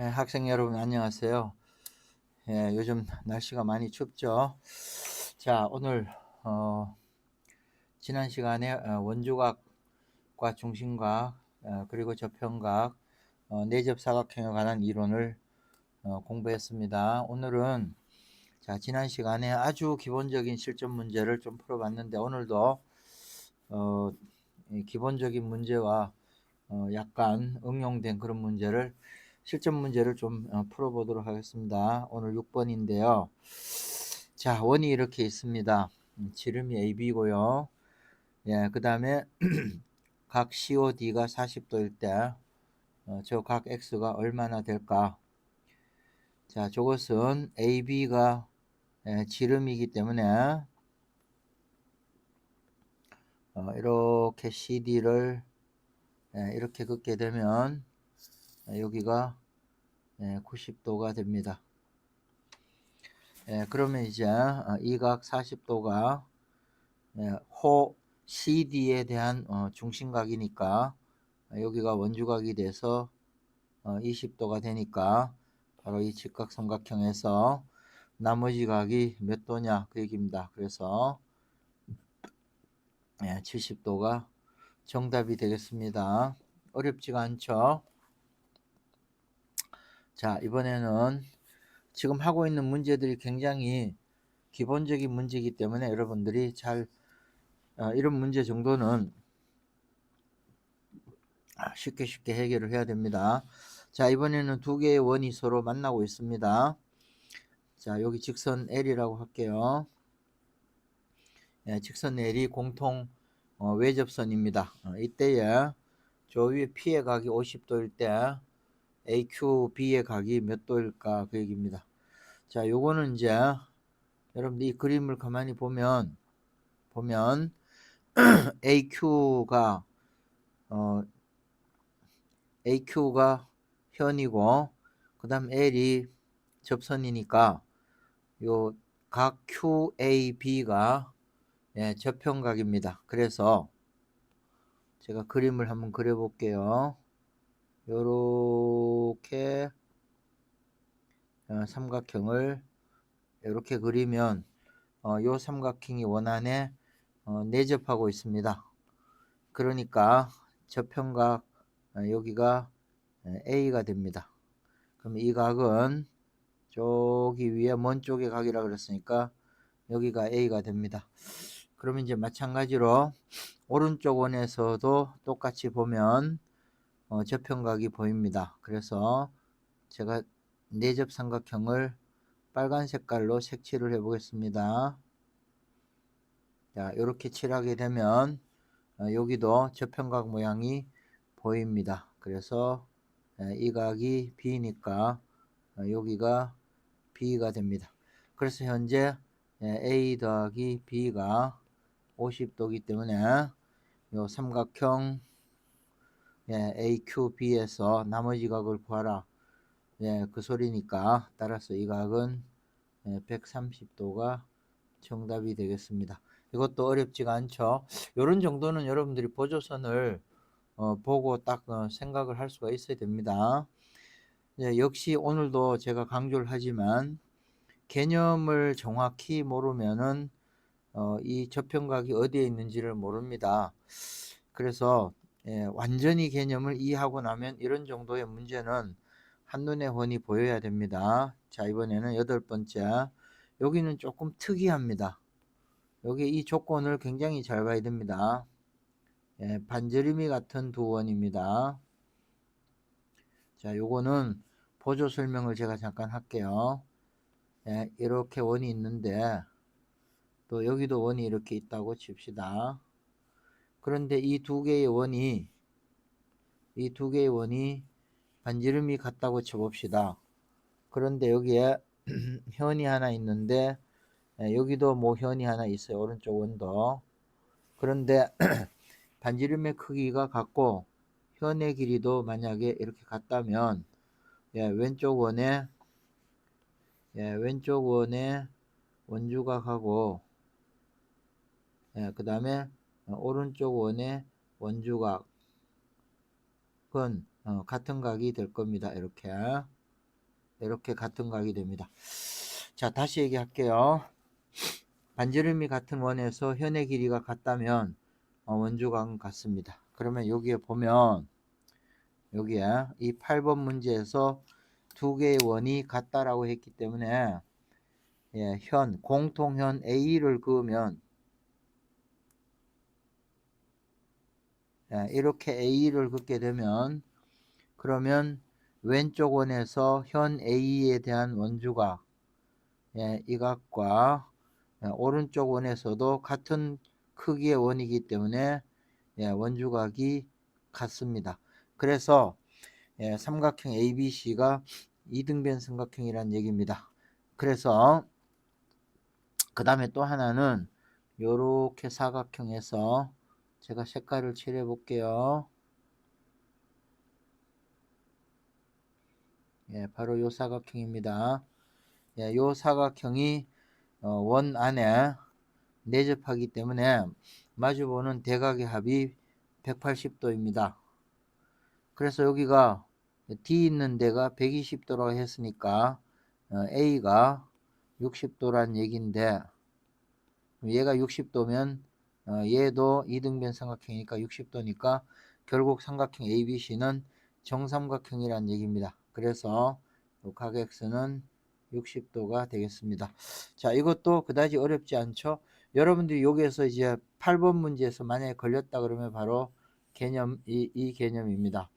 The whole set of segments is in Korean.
학생 여러분 안녕하세요. 요즘 날씨가 많이 춥죠. 자, 오늘 지난 시간에 원주각과 중심각 그리고 저평각 내접 사각형에 관한 이론을 공부했습니다. 오늘은 자, 지난 시간에 아주 기본적인 실전 문제를 좀 풀어봤는데 오늘도 이 기본적인 문제와 약간 응용된 그런 문제를 실전 문제를 좀 풀어보도록 하겠습니다. 오늘 6번인데요. 자, 원이 이렇게 있습니다. 지름이 AB고요. 예, 그 다음에 각 COD가 40도일 때 저 각 X가 얼마나 될까? 자, 저것은 AB가 지름이기 때문에 이렇게 CD를 이렇게 긋게 되면 여기가 90도가 됩니다. 그러면 이제 이 각 40도가 호 CD에 대한 중심각이니까 여기가 원주각이 돼서 20도가 되니까 바로 이 직각삼각형에서 나머지 각이 몇 도냐 그 얘기입니다. 그래서 70도가 정답이 되겠습니다. 어렵지가 않죠. 자, 이번에는 지금 하고 있는 문제들이 굉장히 기본적인 문제이기 때문에 여러분들이 잘 이런 문제 정도는 쉽게 해결을 해야 됩니다. 자, 이번에는 두 개의 원이 서로 만나고 있습니다. 자, 여기 직선 L이라고 할게요. 직선 L이 공통 외접선입니다. 이때에 저 위에 P의 각이 50도일 때 AQB의 각이 몇 도일까 그 얘기입니다. 자, 요거는 이제 여러분들 이 그림을 가만히 보면 AQ가 현이고 그 다음 L이 접선이니까 요 각 QAB가 저평각입니다. 그래서 제가 그림을 한번 그려 볼게요. 요렇게 삼각형을 이렇게 그리면 요 삼각형이 원안에 내접하고 있습니다. 그러니까 저평각 여기가 A가 됩니다. 그럼 이 각은 저기 위에 먼 쪽의 각이라 그랬으니까 여기가 A가 됩니다. 그러면 이제 마찬가지로 오른쪽 원에서도 똑같이 보면 저평각이 보입니다. 그래서 제가 내접 삼각형을 빨간 색깔로 색칠을 해 보겠습니다. 자, 이렇게 칠하게 되면 여기도 저평각 모양이 보입니다. 그래서 이 각이 B니까 여기가 B가 됩니다. 그래서 현재 A 더하기 B가 50도이기 때문에 요 삼각형 AQB에서 나머지 각을 구하라. 그 소리니까 따라서 이 각은 130도가 정답이 되겠습니다. 이것도 어렵지가 않죠. 이런 정도는 여러분들이 보조선을 보고 딱 생각을 할 수가 있어야 됩니다. 역시 오늘도 제가 강조를 하지만 개념을 정확히 모르면은 이 저평각이 어디에 있는지를 모릅니다. 그래서 완전히 개념을 이해하고 나면 이런 정도의 문제는 한눈에 훤히 보여야 됩니다. 자, 이번에는 8번째. 여기는 조금 특이합니다. 여기 이 조건을 굉장히 잘 봐야 됩니다. 반지름이 같은 두 원입니다. 자, 요거는 보조 설명을 제가 잠깐 할게요. 이렇게 원이 있는데 또 여기도 원이 이렇게 있다고 칩시다. 그런데 이 두 개의 원이 반지름이 같다고 쳐봅시다. 그런데 여기에 현이 하나 있는데 여기도 뭐 현이 하나 있어요. 오른쪽 원도. 그런데 반지름의 크기가 같고 현의 길이도 만약에 이렇게 같다면 왼쪽 원에 원주각하고 그 다음에 오른쪽 원의 원주각은 같은 각이 될 겁니다. 이렇게. 이렇게 같은 각이 됩니다. 자, 다시 얘기할게요. 반지름이 같은 원에서 현의 길이가 같다면 원주각은 같습니다. 그러면 여기에 보면 여기에 이 8번 문제에서 두 개의 원이 같다라고 했기 때문에 공통현 A를 그으면 이렇게 A를 긋게 되면 그러면 왼쪽 원에서 현 A에 대한 원주각 이 각과 오른쪽 원에서도 같은 크기의 원이기 때문에 원주각이 같습니다. 그래서 삼각형 ABC가 이등변 삼각형이라는 얘기입니다. 그래서 그 다음에 또 하나는 요렇게 사각형에서 제가 색깔을 칠해 볼게요. 바로 요 사각형입니다. 요 사각형이 원 안에 내접하기 때문에 마주보는 대각의 합이 180도입니다. 그래서 여기가 D 있는 데가 120도라고 했으니까 A가 60도란 얘기인데 얘가 60도면 얘도 이등변 삼각형이니까 60도니까 결국 삼각형 ABC는 정삼각형이란 얘기입니다. 그래서 각 X는 60도가 되겠습니다. 자, 이것도 그다지 어렵지 않죠? 여러분들이 여기에서 이제 8번 문제에서 만약에 걸렸다 그러면 바로 이 개념입니다.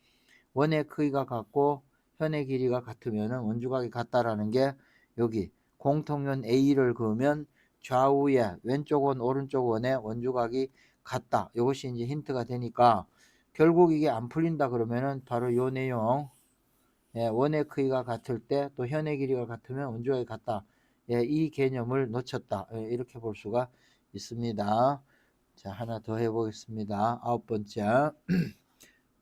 원의 크기가 같고 현의 길이가 같으면 원주각이 같다라는 게 여기 공통면 A를 그으면 좌우에 왼쪽 원 오른쪽 원의 원주각이 같다. 이것이 이제 힌트가 되니까 결국 이게 안 풀린다 그러면은 바로 요 내용 원의 크기가 같을 때 또 현의 길이가 같으면 원주각이 같다. 이 개념을 놓쳤다. 이렇게 볼 수가 있습니다. 자, 하나 더 해보겠습니다. 9번째.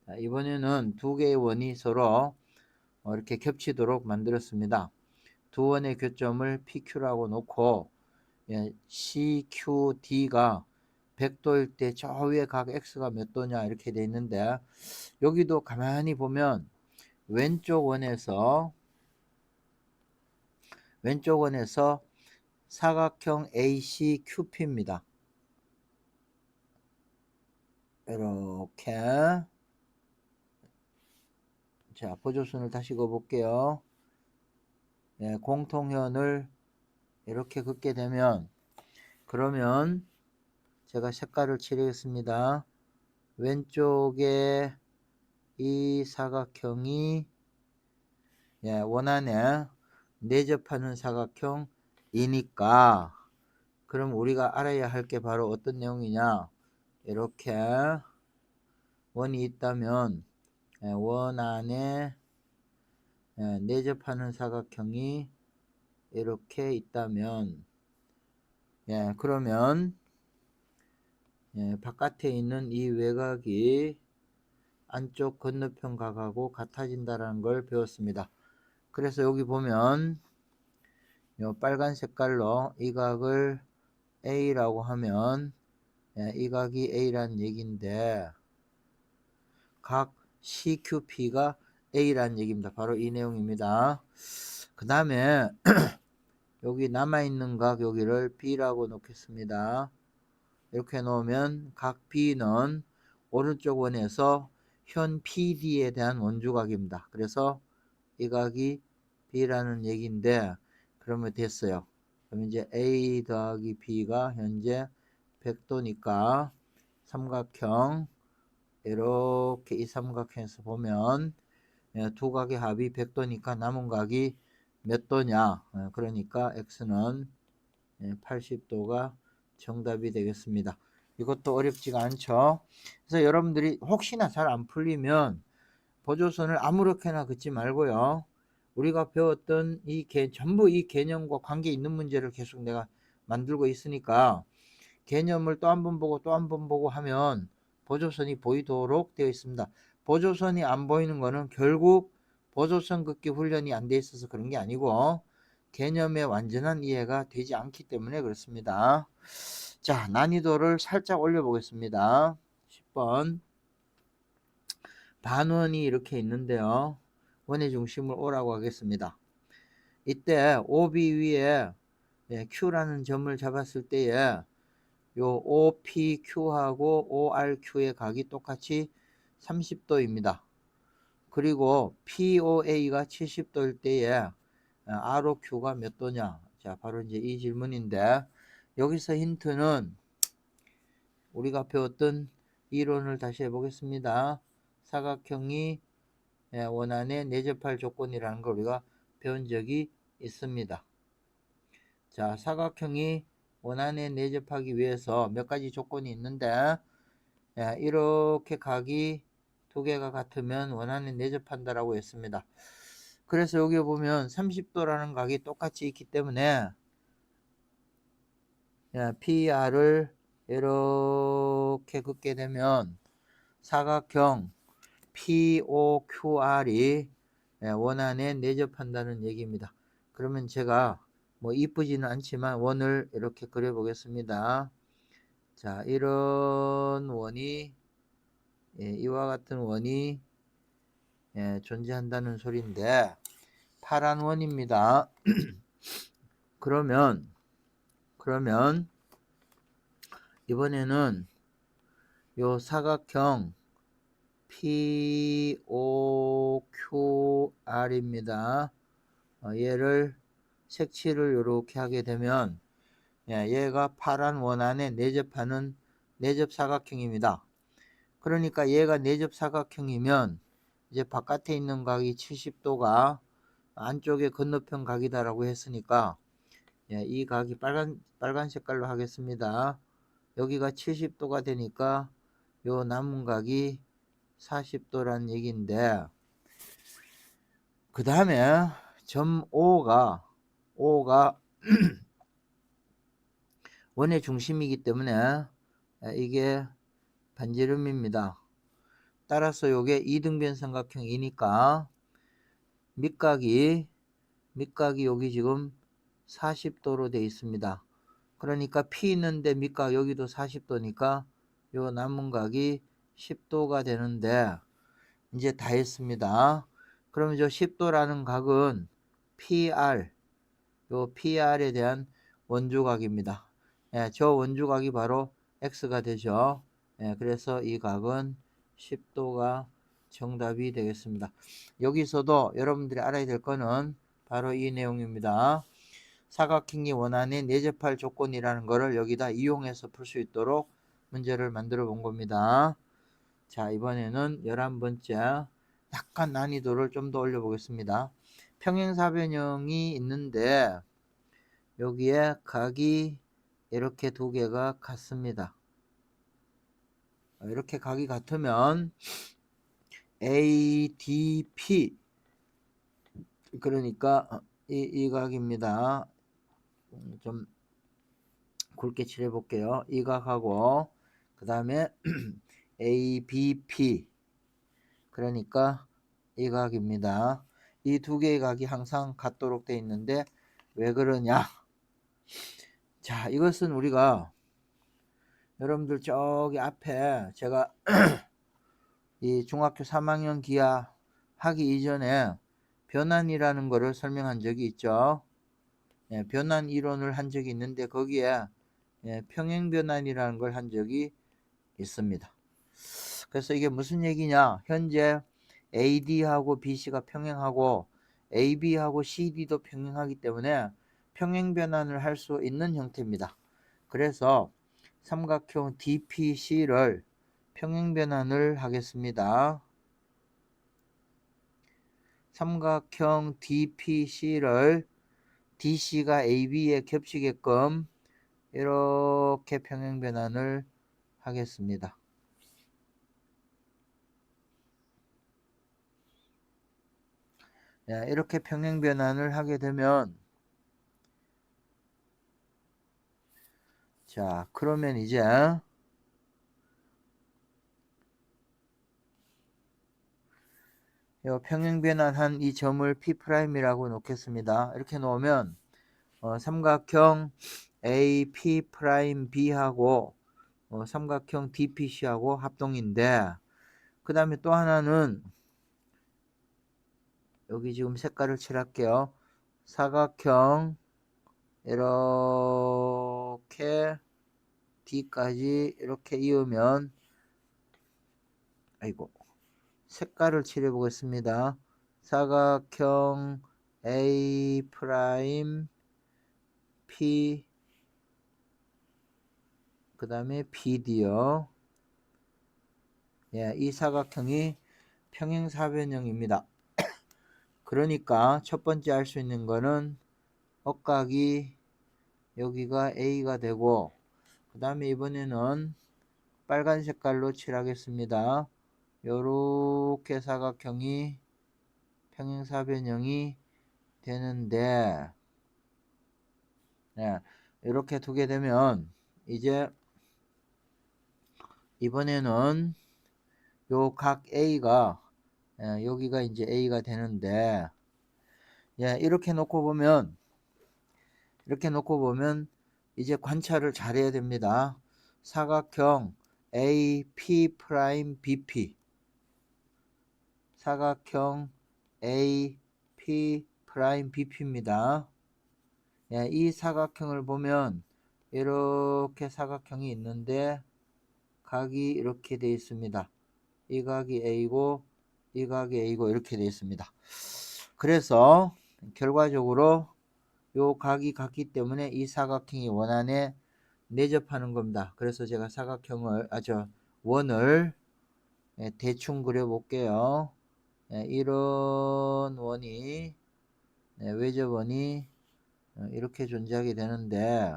자, 이번에는 두 개의 원이 서로 이렇게 겹치도록 만들었습니다. 두 원의 교점을 PQ라고 놓고 CQD가 100도일 때 저 위에 각 X가 몇 도냐 이렇게 돼 있는데 여기도 가만히 보면 왼쪽 원에서 사각형 ACQP입니다. 이렇게 자, 보조선을 다시 그어볼게요. 공통현을 이렇게 긋게 되면 그러면 제가 색깔을 칠하겠습니다. 왼쪽에 이 사각형이 원안에 내접하는 사각형이니까 그럼 우리가 알아야 할 게 바로 어떤 내용이냐, 이렇게 원이 있다면 원 안에 내접하는 사각형이 이렇게 있다면 그러면 바깥에 있는 이 외곽이 안쪽 건너편 각하고 같아진다는 걸 배웠습니다. 그래서 여기 보면 요 빨간 색깔로 이 각을 A라고 하면 이 각이 A란 얘기인데 각 CQP가 A란 얘기입니다. 바로 이 내용입니다. 그 다음에 여기 남아있는 각 여기를 B라고 놓겠습니다. 이렇게 놓으면 각 B는 오른쪽 원에서 현 PD에 대한 원주각입니다. 그래서 이 각이 B라는 얘기인데 그러면 됐어요. 그럼 이제 A 더하기 B가 현재 100도니까 삼각형 이렇게 이 삼각형에서 보면 두 각의 합이 100도니까 남은 각이 몇 도냐, 그러니까 X는 80도가 정답이 되겠습니다. 이것도 어렵지가 않죠. 그래서 여러분들이 혹시나 잘 안 풀리면 보조선을 아무렇게나 긋지 말고요. 우리가 배웠던 전부 이 개념과 관계 있는 문제를 계속 내가 만들고 있으니까 개념을 또 한 번 보고 또 한 번 보고 하면 보조선이 보이도록 되어 있습니다. 보조선이 안 보이는 거는 결국 보조선 긋기 훈련이 안 돼 있어서 그런 게 아니고 개념의 완전한 이해가 되지 않기 때문에 그렇습니다. 자, 난이도를 살짝 올려 보겠습니다. 10번 반원이 이렇게 있는데요. 원의 중심을 O라고 하겠습니다. 이때 OB 위에 Q라는 점을 잡았을 때에 요 OPQ하고 ORQ의 각이 똑같이 30도입니다. 그리고 POA가 70도일 때에 ROQ가 몇 도냐? 자, 바로 이제 이 질문인데, 여기서 힌트는 우리가 배웠던 이론을 다시 해보겠습니다. 사각형이 원안에 내접할 조건이라는 걸 우리가 배운 적이 있습니다. 자, 사각형이 원안에 내접하기 위해서 몇 가지 조건이 있는데, 이렇게 각이 두 개가 같으면 원안에 내접한다라고 했습니다. 그래서 여기 보면 30도라는 각이 똑같이 있기 때문에 PR을 이렇게 긋게 되면 사각형 POQR이 원안에 내접한다는 얘기입니다. 그러면 제가 뭐 이쁘지는 않지만 원을 이렇게 그려 보겠습니다. 자, 이런 원이 이와 같은 원이 존재한다는 소리인데 파란 원입니다. 그러면 이번에는 요 사각형 POQR입니다. 얘를 색칠을 이렇게 하게 되면 얘가 파란 원안에 내접하는 내접 사각형입니다. 그러니까 얘가 내접 사각형이면 이제 바깥에 있는 각이 70도가 안쪽에 건너편 각이다라고 했으니까 이 각이 빨간 색깔로 하겠습니다. 여기가 70도가 되니까 요 남은 각이 40도란 얘기인데, 그 다음에 점 O가 원의 중심이기 때문에 이게 반지름입니다. 따라서 요게 이등변 삼각형이니까 밑각이 여기 지금 40도로 되어 있습니다. 그러니까 P 있는데 밑각 여기도 40도니까 요 남은 각이 10도가 되는데, 이제 다 했습니다. 그럼 저 10도라는 각은 PR, 요 PR에 대한 원주각입니다. 저 원주각이 바로 X가 되죠. 그래서 이 각은 10도가 정답이 되겠습니다. 여기서도 여러분들이 알아야 될 거는 바로 이 내용입니다. 사각형이 원안에 내접할 조건이라는 것을 여기다 이용해서 풀 수 있도록 문제를 만들어 본 겁니다. 자, 이번에는 11번째, 약간 난이도를 좀 더 올려 보겠습니다. 평행사변형이 있는데 여기에 각이 이렇게 두 개가 같습니다. 이렇게 각이 같으면 ADP, 그러니까 이 각입니다. 좀 굵게 칠해 볼게요. 이 각하고 그 다음에 ABP, 그러니까 이 각입니다. 이 두 개의 각이 항상 같도록 되어 있는데 왜 그러냐? 자, 이것은 우리가 여러분들 저기 앞에 제가 이 중학교 3학년 기하 하기 이전에 변환이라는 것을 설명한 적이 있죠. 변환 이론을 한 적이 있는데 거기에 평행변환이라는 걸 한 적이 있습니다. 그래서 이게 무슨 얘기냐? 현재 AD하고 BC가 평행하고 AB하고 CD도 평행하기 때문에 평행변환을 할 수 있는 형태입니다. 그래서 삼각형 DPC를 평행변환을 하겠습니다. 삼각형 DPC를 DC가 AB에 겹치게끔 이렇게 평행변환을 하겠습니다. 이렇게 평행변환을 하게 되면, 자, 그러면 이제 평행변환한 이 점을 P'이라고 놓겠습니다. 이렇게 놓으면 삼각형 AP'B하고 삼각형 DPC하고 합동인데, 그 다음에 또 하나는 여기 지금 색깔을 칠할게요. 사각형 이렇게 D까지 이렇게 이으면, 아이고, 색깔을 칠해 보겠습니다. 사각형 A 프라임 P 그 다음에 BD요. 예, 이 사각형이 평행사변형입니다. 그러니까 첫 번째 할 수 있는 거는 억각이 여기가 A가 되고, 그 다음에 이번에는 빨간 색깔로 칠하겠습니다. 요렇게 사각형이 평행사변형이 되는데, 예, 이렇게 두게 되면 이제 이번에는 요 각 A가, 예, 여기가 이제 A가 되는데, 예, 이렇게 놓고 보면 이제 관찰을 잘 해야 됩니다. 사각형 AP 프라임 BP, 사각형 AP 프라임 BP입니다. 예, 이 사각형을 보면 이렇게 사각형이 있는데 각이 이렇게 되어 있습니다. 이 각이 A고 이 각이 A고 이렇게 되어 있습니다. 그래서 결과적으로 요 각이 같기 때문에 이 사각형이 원안에 내접하는 겁니다. 그래서 제가 사각형을 원을 대충 그려 볼게요. 이런 원이, 외접원이 이렇게 존재하게 되는데,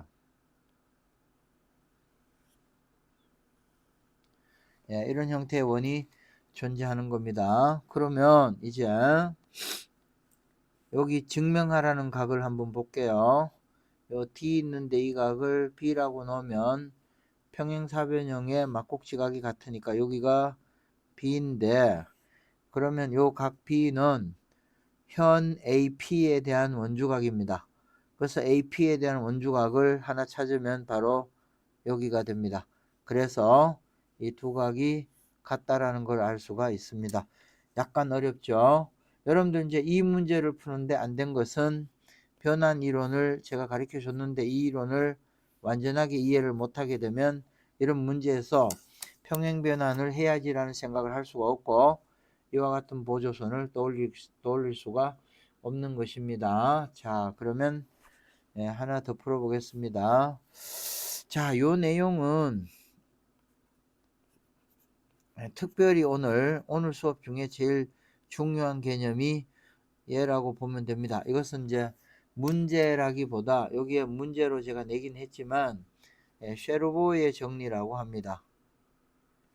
이런 형태의 원이 존재하는 겁니다. 그러면 이제 여기 증명하라는 각을 한번 볼게요. 요 D 있는데 이 각을 B라고 놓으면 평행사변형의 막곡지각이 같으니까 여기가 B인데, 그러면 요 각 B는 현 AP에 대한 원주각입니다. 그래서 AP에 대한 원주각을 하나 찾으면 바로 여기가 됩니다. 그래서 이 두 각이 같다라는 걸 알 수가 있습니다. 약간 어렵죠? 여러분들 이제 이 문제를 푸는데 안 된 것은 변환 이론을 제가 가르쳐 줬는데 이 이론을 완전하게 이해를 못하게 되면 이런 문제에서 평행 변환을 해야지라는 생각을 할 수가 없고 이와 같은 보조선을 떠올릴 수가 없는 것입니다. 자, 그러면 하나 더 풀어보겠습니다. 자, 요 내용은 특별히 오늘 수업 중에 제일 중요한 개념이 얘라고 보면 됩니다. 이것은 이제 문제라기보다 여기에 문제로 제가 내긴 했지만 쉐르보의 정리라고 합니다.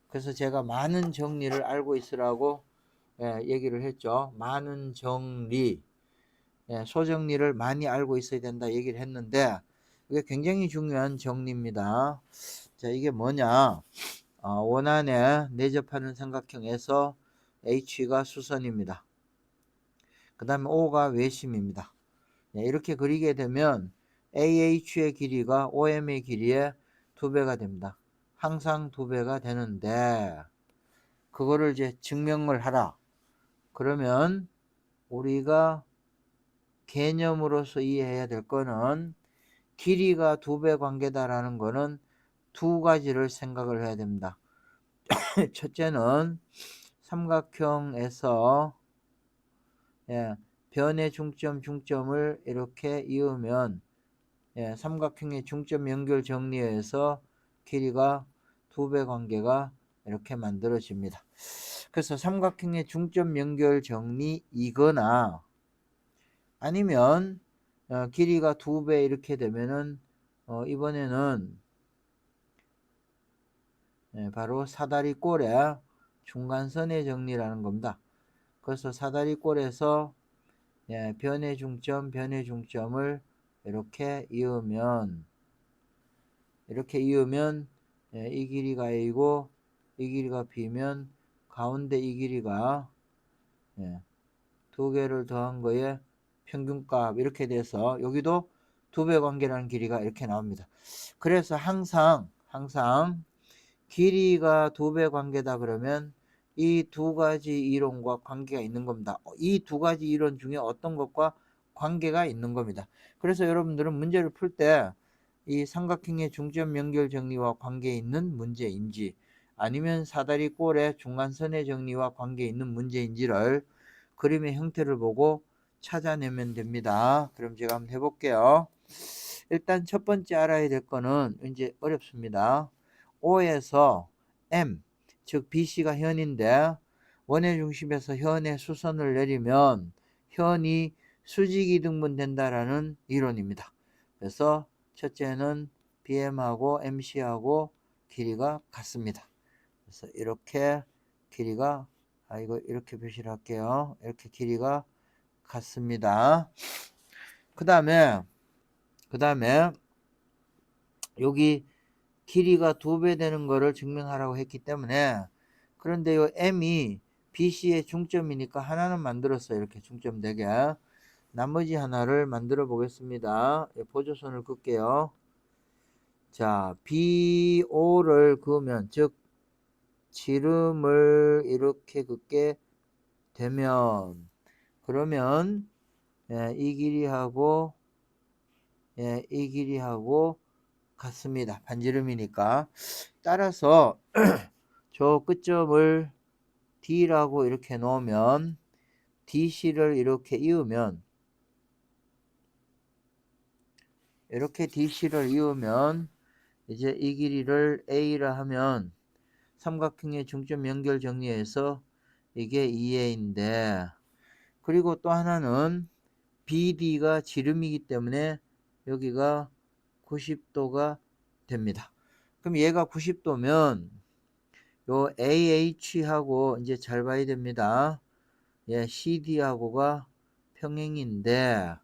그래서 제가 많은 정리를 알고 있으라고 얘기를 했죠. 많은 정리, 소정리를 많이 알고 있어야 된다 얘기를 했는데 이게 굉장히 중요한 정리입니다. 자, 이게 뭐냐? 원안에 내접하는 삼각형에서 H가 수선입니다. 그 다음에 O가 외심입니다. 이렇게 그리게 되면 AH의 길이가 OM의 길이의 2배가 됩니다. 항상 2배가 되는데 그거를 이제 증명을 하라. 그러면 우리가 개념으로서 이해해야 될 거는 길이가 2배 관계다라는 거는 두 가지를 생각을 해야 됩니다. 첫째는 삼각형에서 변의 중점을 이렇게 이으면 삼각형의 중점 연결 정리에서 길이가 2배 관계가 이렇게 만들어집니다. 그래서 삼각형의 중점 연결 정리이거나 아니면 길이가 2배 이렇게 되면은 이번에는 바로 사다리꼴의 중간선의 정리라는 겁니다. 그래서 사다리꼴에서 변의 중점을 이렇게 이으면 이 길이가 A고 이 길이가 B면 가운데 이 길이가 두 개를 더한 거에 평균값 이렇게 돼서 여기도 2배 관계라는 길이가 이렇게 나옵니다. 그래서 항상 길이가 2배 관계다 그러면 이 두 가지 이론과 관계가 있는 겁니다. 이 두 가지 이론 중에 어떤 것과 관계가 있는 겁니다. 그래서 여러분들은 문제를 풀 때 이 삼각형의 중점 연결 정리와 관계 있는 문제인지 아니면 사다리 꼴의 중간선의 정리와 관계 있는 문제인지를 그림의 형태를 보고 찾아내면 됩니다. 그럼 제가 한번 해볼게요. 일단 첫 번째 알아야 될 거는 이제 어렵습니다. O에서 M, 즉 BC가 현인데 원의 중심에서 현의 수선을 내리면 현이 수직이 등분된다라는 이론입니다. 그래서 첫째는 BM하고 MC하고 길이가 같습니다. 그래서 이렇게 길이가 이거 이렇게 표시를 할게요. 이렇게 길이가 같습니다. 그 다음에 여기 길이가 2배 되는 거를 증명하라고 했기 때문에 그런데 요 M이 BC의 중점이니까 하나는 만들었어요. 이렇게 중점 되게. 나머지 하나를 만들어 보겠습니다. 보조선을 긋게요. 자, BO를 그으면 즉 지름을 이렇게 긋게 되면 그러면 이 길이하고 이 길이하고 같습니다. 반지름이니까. 따라서 저 끝점을 D라고 이렇게 놓으면 DC를 이렇게 이으면 DC를 이으면 이제 이 길이를 A라 하면 삼각형의 중점 연결 정리해서 이게 2A인데 그리고 또 하나는 BD가 지름이기 때문에 여기가 90도가 됩니다. 그럼 얘가 90도면 요 AH하고 이제 잘 봐야 됩니다. CD하고가 평행인데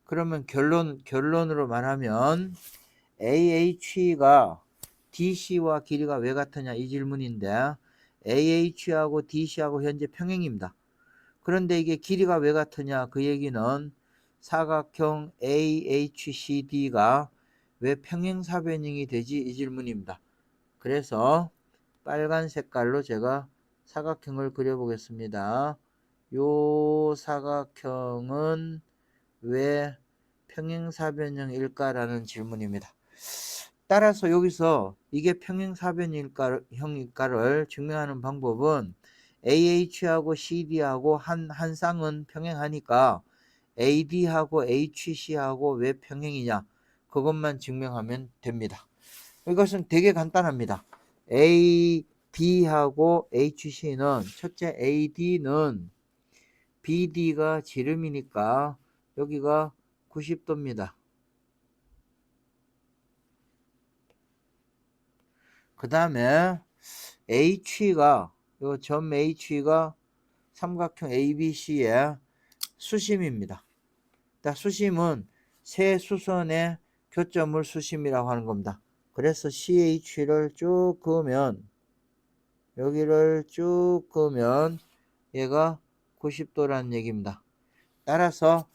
그러면 결론으로 말하면 AH가 DC와 길이가 왜 같으냐 이 질문인데 AH하고 DC하고 현재 평행입니다. 그런데 이게 길이가 왜 같으냐 그 얘기는 사각형 AHCD가 왜 평행사변형이 되지 이 질문입니다. 그래서 빨간 색깔로 제가 사각형을 그려보겠습니다. 요 사각형은 왜 평행사변형일까라는 질문입니다. 따라서 여기서 이게 평행사변형일까를 증명하는 방법은 AH하고 CD하고 한 쌍은 평행하니까 AD하고 HC하고 왜 평행이냐 그것만 증명하면 됩니다. 이것은 되게 간단합니다. AD하고 HC는 첫째 AD는 BD가 지름이니까 여기가 90도입니다. 그 다음에 H가 요 점 H가 삼각형 ABC의 수심입니다. 수심은 세 수선의 교점을 수심이라고 하는 겁니다. 그래서 CH를 쭉 그으면 여기를 쭉 그으면 얘가 90도라는 얘기입니다. 따라서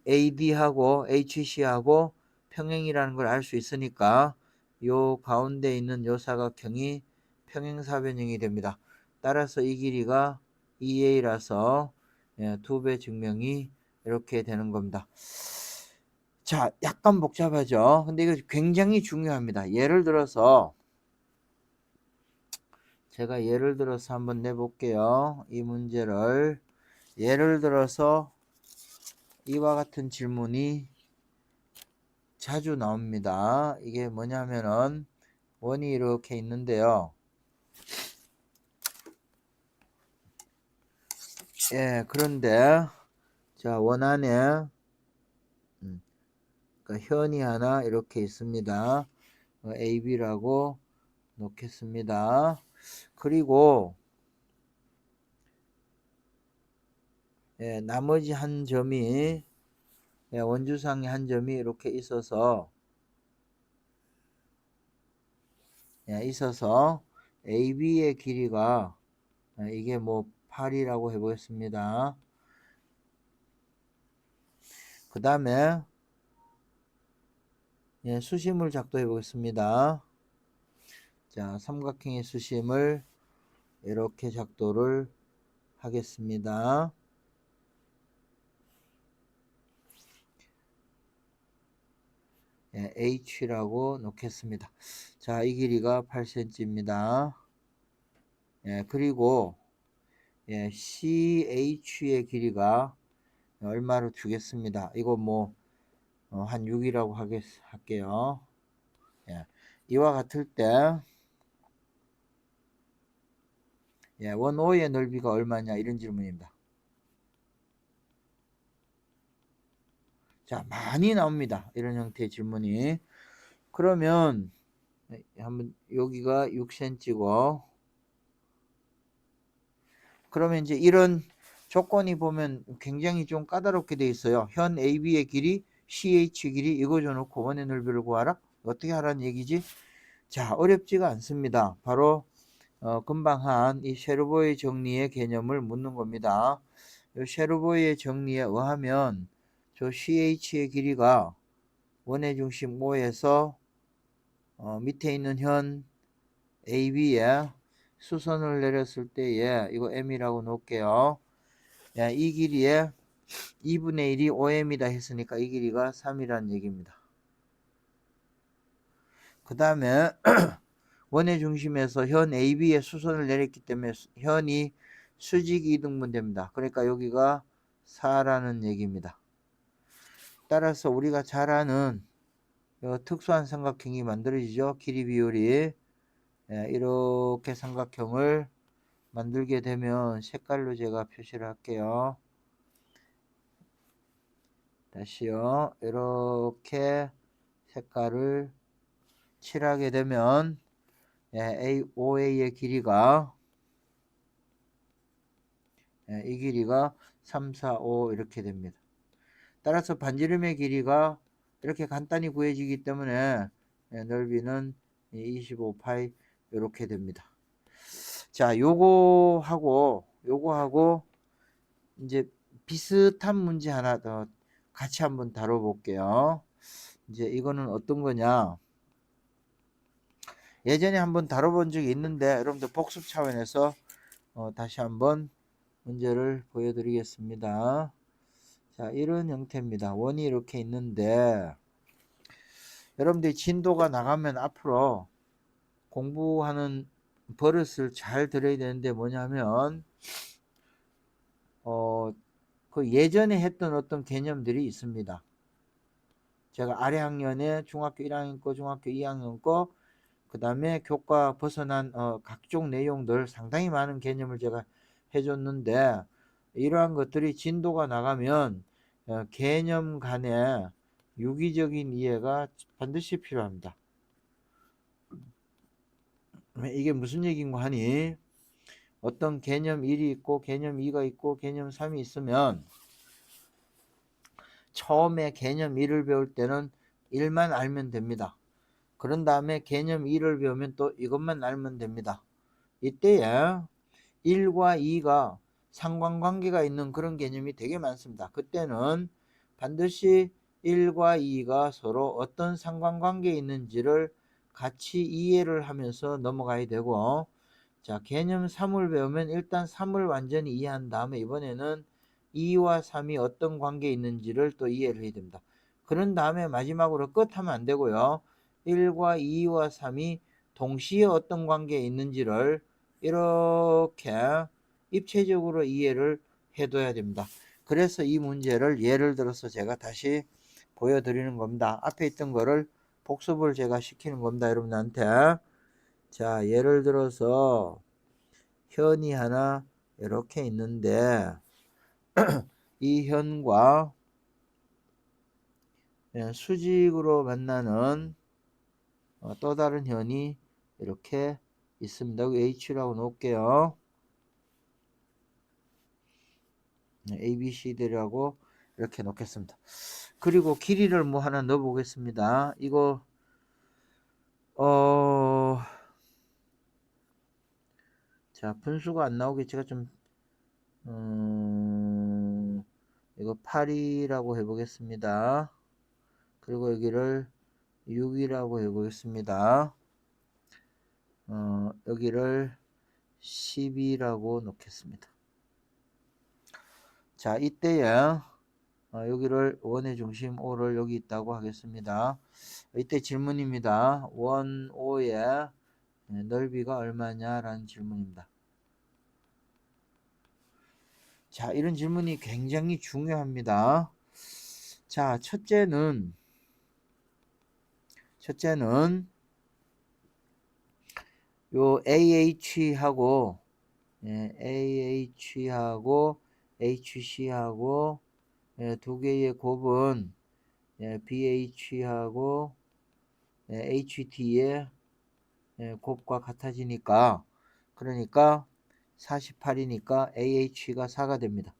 AD하고 HC하고 평행이라는 걸 알 수 있으니까 요 가운데 있는 요 사각형이 평행사변형이 됩니다. 따라서 이 길이가 2A라서 2배 증명이 이렇게 되는 겁니다. 자, 약간 복잡하죠. 근데 이거 굉장히 중요합니다. 예를 들어서 제가 예를 들어서 한번 내볼게요. 이 문제를 예를 들어서 이와 같은 질문이 자주 나옵니다. 이게 뭐냐면은 원이 이렇게 있는데요. 그런데 자, 원 안에 그러니까 현이 하나 이렇게 있습니다. AB라고 놓겠습니다. 그리고 나머지 한 점이 원주상의 한 점이 이렇게 있어서 AB의 길이가 이게 뭐 8이라고 해보겠습니다. 그 다음에 수심을 작도해 보겠습니다. 자, 삼각형의 수심을 이렇게 작도를 하겠습니다. h라고 놓겠습니다. 자, 이 길이가 8cm입니다. 그리고 ch의 길이가 얼마로 주겠습니다. 이거 뭐 한 6이라고 할게요. 이와 같을 때 원O의 넓이가 얼마냐 이런 질문입니다. 자, 많이 나옵니다. 이런 형태의 질문이. 그러면 한번 여기가 6cm고 그러면 이제 이런 조건이 보면 굉장히 좀 까다롭게 돼 있어요. 현 AB의 길이 CH 길이 이거 줘놓고 원의 넓이를 구하라? 어떻게 하라는 얘기지? 자, 어렵지가 않습니다. 바로 금방 한 이 셰르보의 정리의 개념을 묻는 겁니다. 이 셰르보의 정리에 의하면 저 CH의 길이가 원의 중심 O에서 밑에 있는 현 AB에 수선을 내렸을 때에 이거 M이라고 놓을게요. 이 길이에 2분의 1이 5M이다 했으니까 이 길이가 3이라는 얘기입니다. 그 다음에 원의 중심에서 현 AB에 수선을 내렸기 때문에 현이 수직 이등분됩니다. 그러니까 여기가 4라는 얘기입니다. 따라서 우리가 잘 아는 특수한 삼각형이 만들어지죠. 길이 비율이 이렇게 삼각형을 만들게 되면 색깔로 제가 표시를 할게요. 다시요. 이렇게 색깔을 칠하게 되면 OA의 길이가 이 길이가 3, 4, 5 이렇게 됩니다. 따라서 반지름의 길이가 이렇게 간단히 구해지기 때문에 넓이는 25파이 이렇게 됩니다. 자, 요거하고 이제 비슷한 문제 하나 더 같이 한번 다뤄볼게요. 이제 이거는 어떤 거냐? 예전에 한번 다뤄본 적이 있는데 여러분들 복습 차원에서 다시 한번 문제를 보여드리겠습니다. 자, 이런 형태입니다. 원이 이렇게 있는데 여러분들이 진도가 나가면 앞으로 공부하는 버릇을 잘 들어야 되는데 뭐냐면 그 예전에 했던 어떤 개념들이 있습니다. 제가 아래 학년에 중학교 1학년 거, 중학교 2학년 거, 그 다음에 교과 벗어난 각종 내용들 상당히 많은 개념을 제가 해줬는데 이러한 것들이 진도가 나가면 개념 간의 유기적인 이해가 반드시 필요합니다. 이게 무슨 얘기인가 하니 어떤 개념 1이 있고 개념 2가 있고 개념 3이 있으면 처음에 개념 1을 배울 때는 1만 알면 됩니다. 그런 다음에 개념 2를 배우면 또 이것만 알면 됩니다. 이때에 1과 2가 상관관계가 있는 그런 개념이 되게 많습니다. 그때는 반드시 1과 2가 서로 어떤 상관관계에 있는지를 같이 이해를 하면서 넘어가야 되고 자, 개념 3을 배우면 일단 3을 완전히 이해한 다음에 이번에는 2와 3이 어떤 관계에 있는지를 또 이해를 해야 됩니다. 그런 다음에 마지막으로 끝하면 안 되고요. 1과 2와 3이 동시에 어떤 관계에 있는지를 이렇게 입체적으로 이해를 해둬야 됩니다. 그래서 이 문제를 예를 들어서 제가 다시 보여드리는 겁니다. 앞에 있던 거를 복습을 제가 시키는 겁니다. 여러분한테. 자, 예를 들어서 현이 하나 이렇게 있는데 이 현과 수직으로 만나는 또 다른 현이 이렇게 있습니다. H라고 놓을게요. ABCD라고 이렇게 놓겠습니다. 그리고 길이를 뭐 하나 넣어 보겠습니다. 이거 자, 분수가 안 나오게 제가 좀 이거 8이라고 해보겠습니다. 그리고 여기를 6이라고 해보겠습니다. 여기를 10이라고 놓겠습니다. 자, 이때에 여기를 원의 중심 O를 여기 있다고 하겠습니다. 이때 질문입니다. 원 O의 넓이가 얼마냐라는 질문입니다. 자, 이런 질문이 굉장히 중요합니다. 자, 첫째는 요 AH하고 AH하고 HC하고 두 개의 곱은 BH하고 HD의 곱과 같아지니까, 그러니까 48이니까 AH가 4가 됩니다.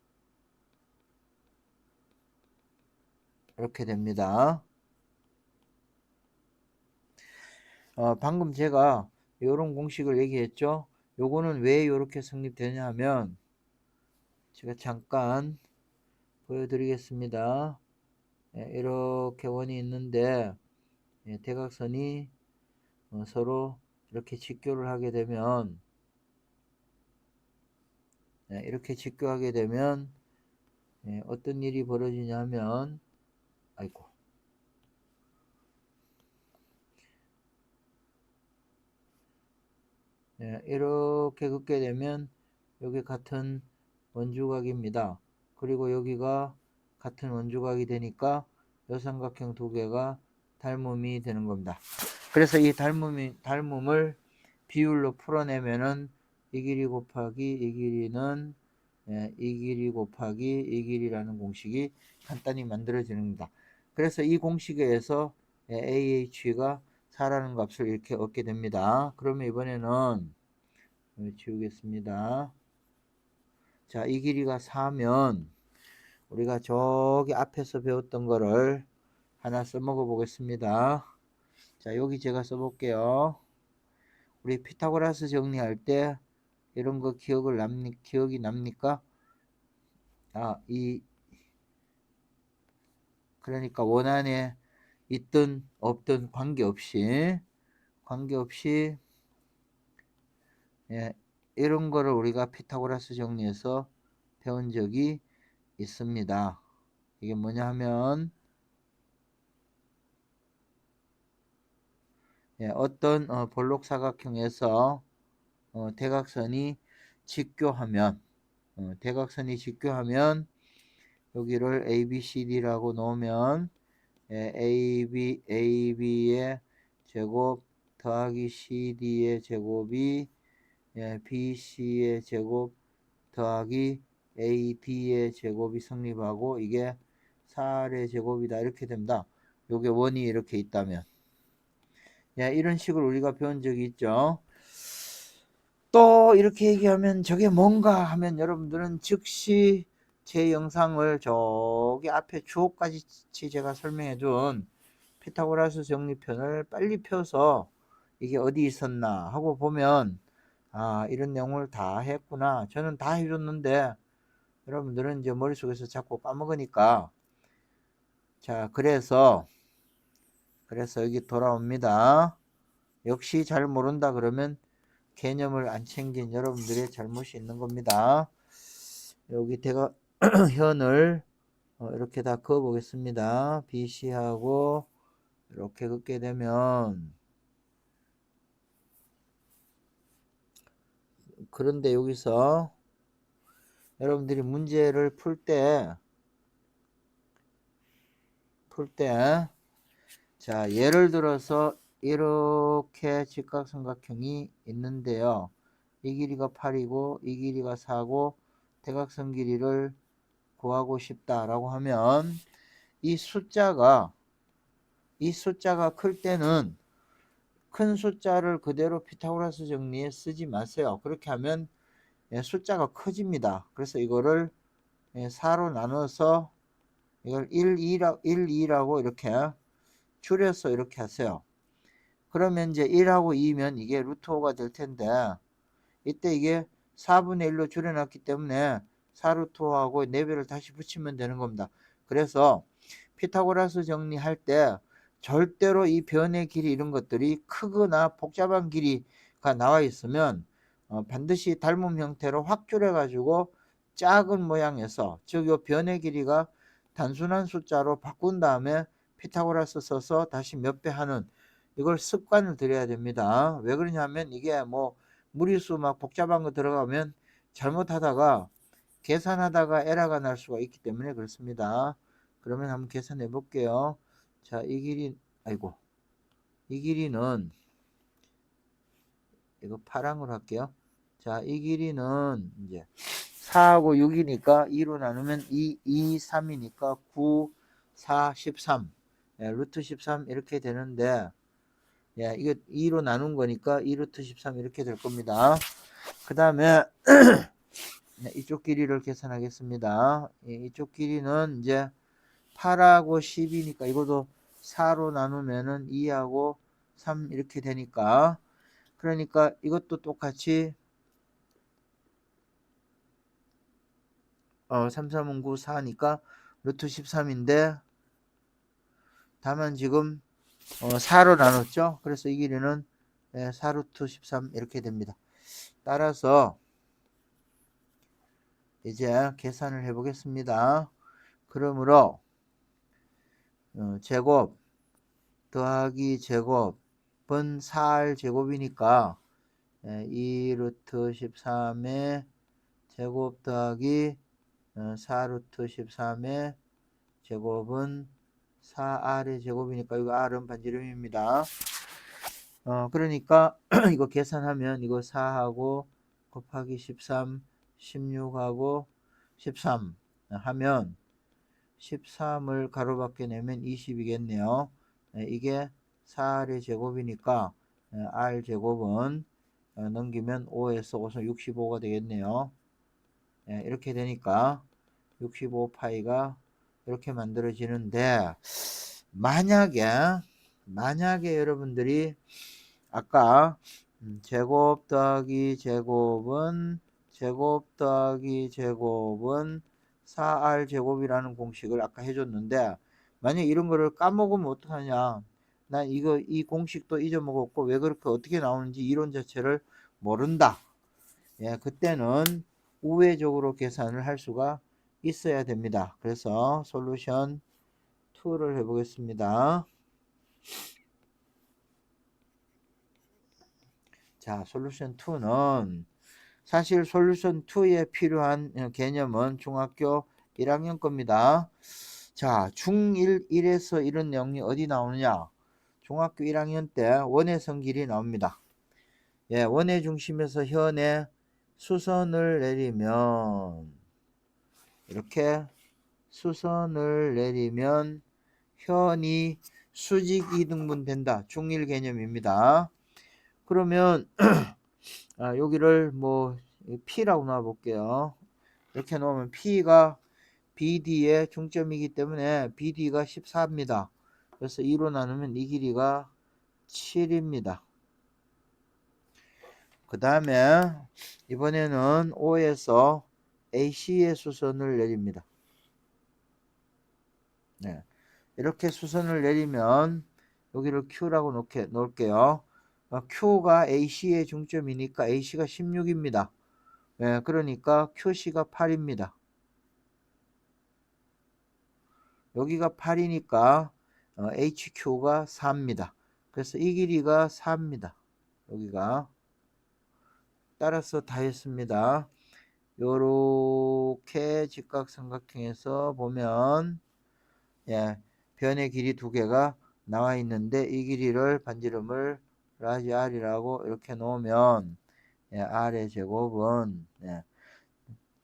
이렇게 됩니다. 방금 제가 이런 공식을 얘기했죠. 요거는 왜 이렇게 성립되냐 하면 제가 잠깐 보여드리겠습니다. 이렇게 원이 있는데 대각선이 서로 이렇게 직교를 하게 되면 이렇게 직교하게 되면 어떤 일이 벌어지냐면 아이고 이렇게 긋게 되면 여기 같은 원주각입니다. 그리고 여기가 같은 원주각이 되니까 여삼각형 두 개가 닮음이 되는 겁니다. 그래서 이 닮음을 비율로 풀어내면은 이 길이 곱하기 이 길이는 이 길이 곱하기 이 길이라는 공식이 간단히 만들어지는 겁니다. 그래서 이 공식에 의해서 AH가 4라는 값을 이렇게 얻게 됩니다. 그러면 이번에는 지우겠습니다. 자, 이 길이가 4면 우리가 저기 앞에서 배웠던 거를 하나 써먹어 보겠습니다. 자, 여기 제가 써볼게요. 우리 피타고라스 정리할 때 이런 거 기억이 납니까? 그러니까 원안에 있든 없든 관계없이 이런 거를 우리가 피타고라스 정리에서 배운 적이 있습니다. 이게 뭐냐 하면 어떤 볼록사각형에서 대각선이 직교하면 여기를 ABCD라고 놓으면 AB의 제곱 더하기 CD의 제곱이 BC의 제곱 더하기 AD의 제곱이 성립하고 이게 4의 제곱이다 이렇게 됩니다. 요게 원이 이렇게 있다면 이런 식으로 우리가 배운 적이 있죠. 또 이렇게 얘기하면 저게 뭔가 하면 여러분들은 즉시 제 영상을 저기 앞에 주옥까지 제가 설명해 준 피타고라스 정리편을 빨리 펴서 이게 어디 있었나 하고 보면 이런 내용을 다 했구나. 저는 다 해줬는데 여러분들은 이제 머릿속에서 자꾸 까먹으니까 자 그래서 여기 돌아옵니다. 역시 잘 모른다 그러면 개념을 안 챙긴 여러분들의 잘못이 있는 겁니다. 여기 현을 이렇게 다 그어 보겠습니다. BC하고 이렇게 긋게 되면 그런데 여기서 여러분들이 문제를 풀 때 자 예를 들어서 이렇게 직각삼각형이 있는데요. 이 길이가 8이고 이 길이가 4고 대각선 길이를 구하고 싶다라고 하면 이 숫자가 클 때는 큰 숫자를 그대로 피타고라스 정리에 쓰지 마세요. 그렇게 하면 숫자가 커집니다. 그래서 이거를 4로 나눠서 이걸 1, 2라고 이렇게 줄여서 이렇게 하세요. 그러면 이제 1하고 2면 이게 루트 5가 될 텐데 이때 이게 4분의 1로 줄여놨기 때문에 4루트 5하고 4배를 다시 붙이면 되는 겁니다. 그래서 피타고라스 정리할 때 절대로 이 변의 길이 이런 것들이 크거나 복잡한 길이가 나와 있으면 반드시 닮음 형태로 확 줄여 가지고 작은 모양에서 즉 요 변의 길이가 단순한 숫자로 바꾼 다음에 피타고라스 써서 다시 몇 배 하는 이걸 습관을 들여야 됩니다. 왜 그러냐면 이게 뭐 무리수 막 복잡한 거 들어가면 잘못하다가 계산하다가 에러가 날 수가 있기 때문에 그렇습니다. 그러면 한번 계산해 볼게요. 자, 이 길이 아이고 이 길이는 이거 파랑으로 할게요. 자, 이 길이는 이제 4하고 6이니까 2로 나누면 2, 3이니까 9, 4, 13. 예, 루트 13 이렇게 되는데, 예, 이거 2로 나눈 거니까 2 루트 13 이렇게 될 겁니다. 그 다음에 이쪽 길이를 계산하겠습니다. 이쪽 길이는 이제 8하고 10이니까 이것도 4로 나누면은 2하고 3 이렇게 되니까, 그러니까 이것도 똑같이 3, 3은 9, 4니까 루트 13인데 다만 지금 4로 나눴죠. 그래서 이 길이는 4 루트 13 이렇게 됩니다. 따라서 이제 계산을 해 보겠습니다. 그러므로 제곱 더하기 제곱은 4R 제곱이니까 2 루트 13의 제곱 더하기 4 루트 13의 제곱은 4R의 제곱이니까 이거 R은 반지름입니다. 그러니까 이거 계산하면 이거 4하고 곱하기 13, 16하고 13 하면 13을 가로밖에 내면 20이겠네요. 이게 4R의 제곱이니까 R 제곱은 넘기면 5에서 5선 65가 되겠네요. 이렇게 되니까 65파이가 이렇게 만들어지는데 만약에 여러분들이 아까 제곱 더하기 제곱은 4R 제곱이라는 공식을 아까 해줬는데 만약 이런 거를 까먹으면 어떡하냐, 난 이 공식도 잊어먹었고 왜 그렇게 어떻게 나오는지 이론 자체를 모른다. 예, 그때는 우회적으로 계산을 할 수가 있어야 됩니다. 그래서 솔루션 2를 해보겠습니다. 자, 솔루션 2는 사실 솔루션 2에 필요한 개념은 중학교 1학년 겁니다. 자, 중1, 1에서 이런 내용이 어디 나오느냐? 중학교 1학년 때 원의 성질이 나옵니다. 예, 원의 중심에서 현의 수선을 내리면 이렇게 수선을 내리면 현이 수직 이등분 된다. 중1 개념입니다. 그러면 여기를 뭐 P라고 놔 볼게요. 이렇게 놓으면 P가 BD의 중점이기 때문에 BD가 14입니다. 그래서 2로 나누면 이 길이가 7입니다. 그 다음에 이번에는 O에서 AC의 수선을 내립니다. 네. 이렇게 수선을 내리면 여기를 Q라고 놓을게요. Q가 AC의 중점이니까 AC가 16입니다. 네, 그러니까 QC가 8입니다. 여기가 8이니까 HQ가 4입니다. 그래서 이 길이가 4입니다. 여기가. 따라서 다 했습니다. 요렇게 직각삼각형에서 보면 예, 변의 길이 두 개가 나와 있는데 이 길이를 반지름을 라지 R이라고 이렇게 놓으면 예, R의 제곱은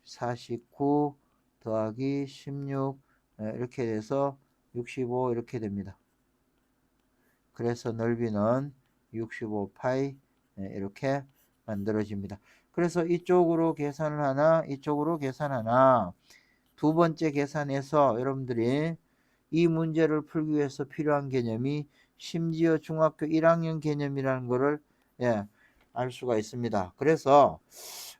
49 더하기 16 이렇게 돼서 65 이렇게 됩니다. 그래서 넓이는 65파이 이렇게 만들어집니다. 그래서 이쪽으로 계산을 하나 이쪽으로 계산하나 두 번째 계산에서 여러분들이 이 문제를 풀기 위해서 필요한 개념이 심지어 중학교 1학년 개념이라는 것을 알 수가 있습니다. 그래서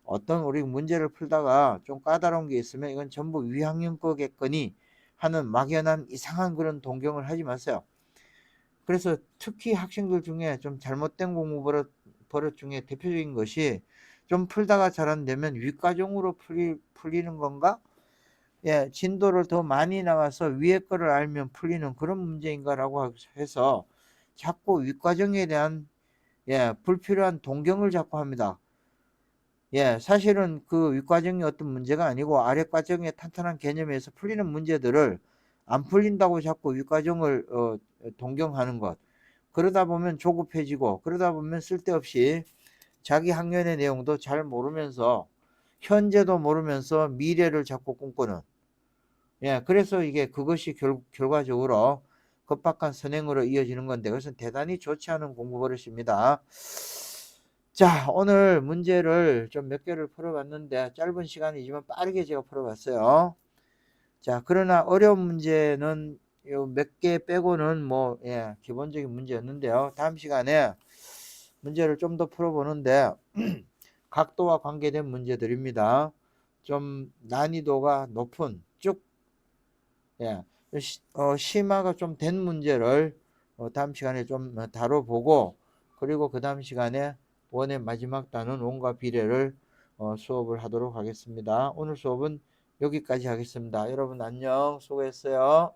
어떤 우리 문제를 풀다가 좀 까다로운 게 있으면 이건 전부 위학년 거겠거니 하는 막연한 이상한 그런 동경을 하지 마세요. 그래서 특히 학생들 중에 좀 잘못된 공부 버릇 중에 대표적인 것이 좀 풀다가 잘 안되면 위과정으로 풀리는 건가? 예, 진도를 더 많이 나가서 위에 거를 알면 풀리는 그런 문제인가라고 해서 자꾸 윗과정에 대한 예, 불필요한 동경을 자꾸 합니다. 예, 사실은 그 윗과정이 어떤 문제가 아니고 아랫과정의 탄탄한 개념에서 풀리는 문제들을 안 풀린다고 자꾸 윗과정을 동경하는 것. 그러다 보면 조급해지고 그러다 보면 쓸데없이 자기 학년의 내용도 잘 모르면서 현재도 모르면서 미래를 자꾸 꿈꾸는 예, 그래서 이게 그것이 결과적으로 급박한 선행으로 이어지는 건데 그것은 대단히 좋지 않은 공부 버릇입니다. 자, 오늘 문제를 좀 몇 개를 풀어봤는데 짧은 시간이지만 빠르게 제가 풀어봤어요. 자, 그러나 어려운 문제는 몇 개 빼고는 뭐 예, 기본적인 문제였는데요. 다음 시간에 문제를 좀 더 풀어보는데 각도와 관계된 문제들입니다. 좀 난이도가 높은 쭉 예, 심화가 좀 된 문제를 다음 시간에 좀 다뤄보고 그리고 그 다음 시간에 원의 마지막 단원 원과 비례를 수업을 하도록 하겠습니다. 오늘 수업은 여기까지 하겠습니다. 여러분 안녕 수고했어요.